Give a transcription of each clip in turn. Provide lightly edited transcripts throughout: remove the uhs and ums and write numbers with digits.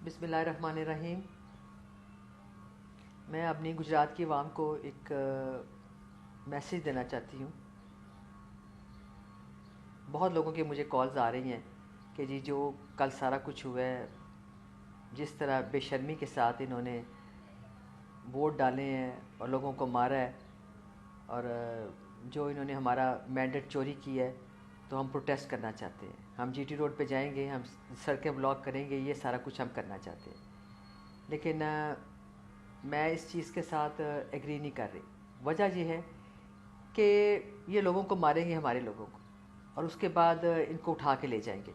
بسم اللہ الرحمن الرحیم۔ میں اپنی گجرات کی عوام کو ایک میسیج دینا چاہتی ہوں۔ بہت لوگوں کے مجھے کالز آ رہی ہیں کہ جی جو کل سارا کچھ ہوا ہے، جس طرح بے شرمی کے ساتھ انہوں نے ووٹ ڈالے ہیں اور لوگوں کو مارا ہے، اور جو انہوں نے ہمارا مینڈیٹ چوری کی ہے، تو ہم پروٹیسٹ کرنا چاہتے ہیں۔ ہم جی ٹی روڈ پہ جائیں گے، ہم سڑکیں بلاک کریں گے، یہ سارا کچھ ہم کرنا چاہتے ہیں۔ لیکن میں اس چیز کے ساتھ ایگری نہیں کر رہی۔ وجہ یہ ہے کہ یہ لوگوں کو ماریں گے، ہمارے لوگوں کو، اور اس کے بعد ان کو اٹھا کے لے جائیں گے۔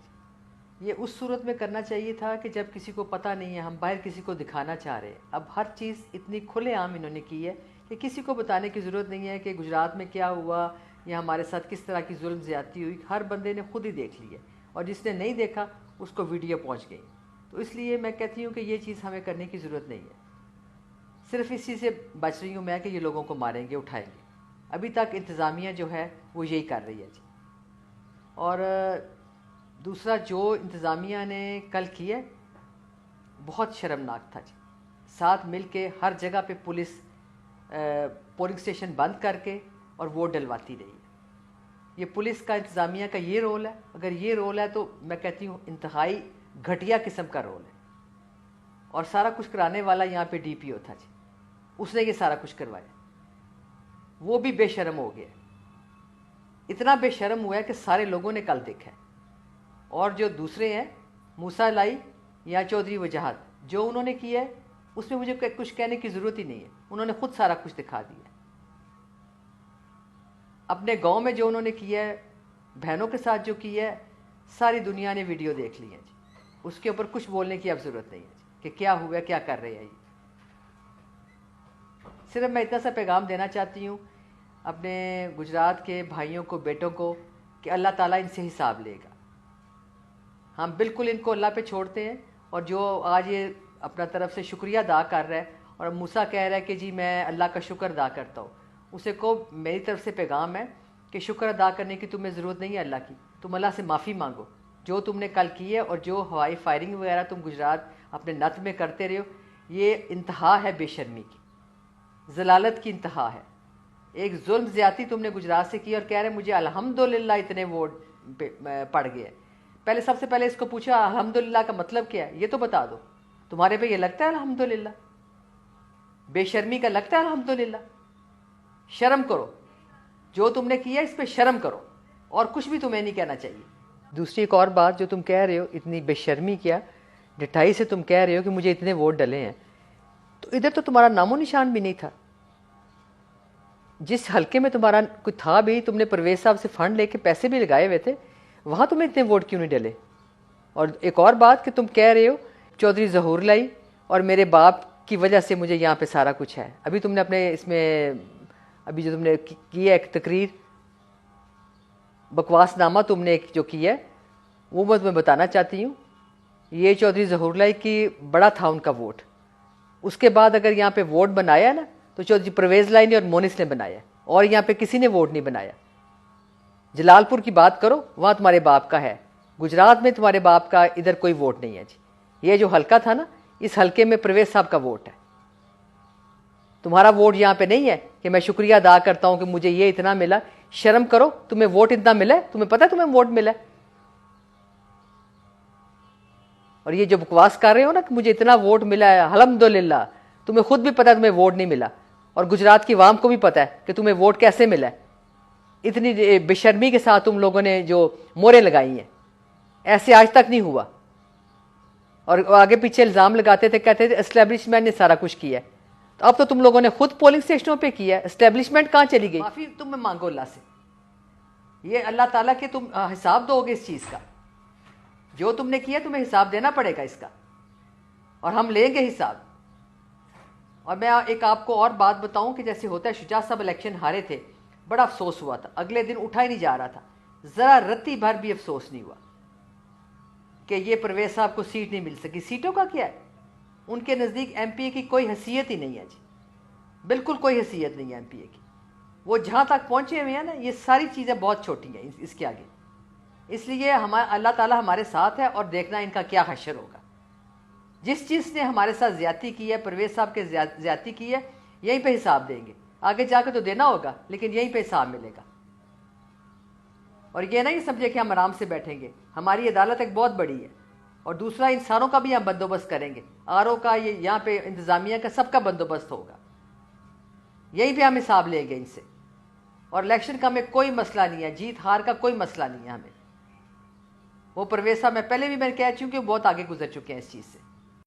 یہ اس صورت میں کرنا چاہیے تھا کہ جب کسی کو پتہ نہیں ہے، ہم باہر کسی کو دکھانا چاہ رہے ہیں۔ اب ہر چیز اتنی کھلے عام انہوں نے کی ہے کہ کسی کو بتانے کی ضرورت نہیں ہے کہ گجرات میں کیا ہوا یا ہمارے ساتھ کس طرح کی ظلم زیادتی ہوئی۔ ہر بندے نے خود ہی دیکھ لی ہے، اور جس نے نہیں دیکھا اس کو ویڈیو پہنچ گئی۔ تو اس لیے میں کہتی ہوں کہ یہ چیز ہمیں کرنے کی ضرورت نہیں ہے۔ صرف اس چیز سے بچ رہی ہوں میں کہ یہ لوگوں کو ماریں گے، اٹھائیں گے۔ ابھی تک انتظامیہ جو ہے وہ یہی کر رہی ہے جی۔ اور دوسرا جو انتظامیہ نے کل کیا بہت شرمناک تھا جی۔ ساتھ مل کے ہر جگہ پہ پولیس پولنگ اسٹیشن بند کر کے اور ووٹ ڈلواتی رہی ہے۔ یہ پولیس کا، انتظامیہ کا یہ رول ہے۔ اگر یہ رول ہے تو میں کہتی ہوں انتہائی گھٹیا قسم کا رول ہے۔ اور سارا کچھ کرانے والا یہاں پہ ڈی پی او تھا جی، اس نے یہ سارا کچھ کروایا۔ وہ بھی بے شرم ہو گیا، اتنا بے شرم ہوا ہے کہ سارے لوگوں نے کل دیکھا ہے۔ اور جو دوسرے ہیں موسیٰ لائی یا چودھری وجاہت، جو انہوں نے کیا ہے اس میں مجھے کچھ کہنے کی ضرورت ہی نہیں ہے۔ انہوں نے خود سارا کچھ دکھا دیا ہے۔ اپنے گاؤں میں جو انہوں نے کیا ہے، بہنوں کے ساتھ جو کیا ہے، ساری دنیا نے ویڈیو دیکھ لی ہے جی۔ اس کے اوپر کچھ بولنے کی اب ضرورت نہیں ہے جی کہ کیا ہوا ہے، کیا کر رہے ہیں یہ۔ صرف میں اتنا سا پیغام دینا چاہتی ہوں اپنے گجرات کے بھائیوں کو، بیٹوں کو، کہ اللہ تعالیٰ ان سے حساب لے گا۔ ہم بالکل ان کو اللہ پہ چھوڑتے ہیں، اور جو آج یہ اپنا طرف سے شکریہ ادا کر رہا ہے اور موسیٰ کہہ رہا ہے کہ جی میں اللہ کا شکر ادا کرتا ہوں، اسے کو میری طرف سے پیغام ہے کہ شکر ادا کرنے کی تمہیں ضرورت نہیں ہے اللہ کی۔ تم اللہ سے معافی مانگو جو تم نے کل کی ہے، اور جو ہوائی فائرنگ وغیرہ تم گجرات اپنے نت میں کرتے رہے ہو، یہ انتہا ہے بے شرمی کی، ضلالت کی انتہا ہے۔ ایک ظلم زیادتی تم نے گجرات سے کی، اور کہہ رہے مجھے الحمدللہ اتنے ووٹ پڑ گئے۔ پہلے سب سے پہلے اس کو پوچھا الحمدللہ کا مطلب کیا ہے، یہ تو بتا دو۔ تمہارے پہ یہ لگتا ہے الحمدللہ؟ بے شرمی کا لگتا ہے الحمدللہ؟ شرم کرو، جو تم نے کیا اس پہ شرم کرو، اور کچھ بھی تمہیں نہیں کہنا چاہیے۔ دوسری ایک اور بات جو تم کہہ رہے ہو، اتنی بے شرمی کیا ڈٹائی سے تم کہہ رہے ہو کہ مجھے اتنے ووٹ ڈلے ہیں، تو ادھر تو تمہارا نام و نشان بھی نہیں تھا۔ جس حلقے میں تمہارا کوئی تھا بھی، تم نے پرویز صاحب سے فنڈ لے کے پیسے بھی لگائے ہوئے تھے، وہاں تمہیں اتنے ووٹ کیوں نہیں ڈلے؟ اور ایک اور بات کہ تم کہہ رہے ہو چودھری ظہور لائی اور میرے باپ کی وجہ سے مجھے یہاں پہ سارا کچھ ہے۔ ابھی تم نے اپنے اس میں ابھی جو تم نے کی ہے ایک تقریر، بکواس نامہ تم نے ایک جو کی ہے، وہ میں تمہیں بتانا چاہتی ہوں، یہ چودھری ظہور لائی کی بڑا تھا ان کا ووٹ۔ اس کے بعد اگر یہاں پہ ووٹ بنایا نا تو چودھری پرویز لائی نے اور مونس نے بنایا، اور یہاں پہ کسی نے ووٹ نہیں بنایا۔ جلال پور کی بات کرو، وہاں تمہارے باپ کا ہے، گجرات میں تمہارے باپ کا ادھر کوئی ووٹ نہیں ہے جی۔ یہ جو حلقہ تھا نا، اس حلقے میں پرویز صاحب کا ووٹ ہے، تمہارا ووٹ یہاں پہ نہیں ہے کہ میں شکریہ ادا کرتا ہوں کہ مجھے یہ اتنا ملا۔ شرم کرو، تمہیں ووٹ اتنا ملا ہے، تمہیں پتہ ہے تمہیں ووٹ ملا ہے؟ اور یہ جو بکواس کر رہے ہو نا کہ مجھے اتنا ووٹ ملا ہے الحمدللہ، تمہیں خود بھی پتہ ہے تمہیں ووٹ نہیں ملا، اور گجرات کی عوام کو بھی پتہ ہے کہ تمہیں ووٹ کیسے ملا ہے۔ اتنی بے شرمی کے ساتھ تم لوگوں نے جو موریں لگائی ہیں، ایسے آج تک نہیں ہوا۔ اور آگے پیچھے الزام لگاتے تھے، کہتے تھے اسٹیبلشمنٹ نے سارا کچھ کیا ہے۔ تو اب تو تم لوگوں نے خود پولنگ اسٹیشنوں پہ کیا ہے، اسٹیبلشمنٹ کہاں چلی گئی؟ معافی تم مانگو اللہ سے، یہ اللہ تعالیٰ کے تم حساب دو گے اس چیز کا۔ جو تم نے کیا تمہیں حساب دینا پڑے گا اس کا، اور ہم لیں گے حساب۔ اور میں ایک آپ کو اور بات بتاؤں کہ جیسے ہوتا ہے، شجاع صاحب الیکشن ہارے تھے، بڑا افسوس ہوا تھا، اگلے دن اٹھا ہی نہیں جا رہا تھا، ذرا رتی بھر بھی افسوس نہیں ہوا کہ یہ پرویز صاحب کو سیٹ نہیں مل سکی۔ سیٹوں کا کیا ہے، ان کے نزدیک ایم پی اے کی کوئی حیثیت ہی نہیں ہے جی، بالکل کوئی حیثیت نہیں ہے ایم پی اے کی۔ وہ جہاں تک پہنچے ہوئے ہیں نا، یہ ساری چیزیں بہت چھوٹی ہیں اس کے آگے۔ اس لیے اللہ تعالیٰ ہمارے ساتھ ہے، اور دیکھنا ان کا کیا حشر ہوگا۔ جس چیز نے ہمارے ساتھ زیادتی کی ہے، پرویز صاحب کے زیادتی کی ہے، یہیں پہ حساب دیں گے. آگے جا کے تو دینا ہوگا لیکن یہیں پہ حساب ملے گا. اور یہ نہیں سمجھے کہ ہم آرام سے بیٹھیں گے. ہماری عدالت ایک بہت بڑی ہے، اور دوسرا انسانوں کا بھی ہم بندوبست کریں گے. RO کا، یہ یہاں پہ انتظامیہ کا، سب کا بندوبست ہوگا. یہیں پہ ہم حساب لیں گے ان سے. اور الیکشن کا ہمیں کوئی مسئلہ نہیں ہے، جیت ہار کا کوئی مسئلہ نہیں ہے ہمیں. وہ پرویز صاحب میں پہلے بھی میں کہہ چکی ہوں کہ بہت آگے گزر چکے ہیں اس چیز سے.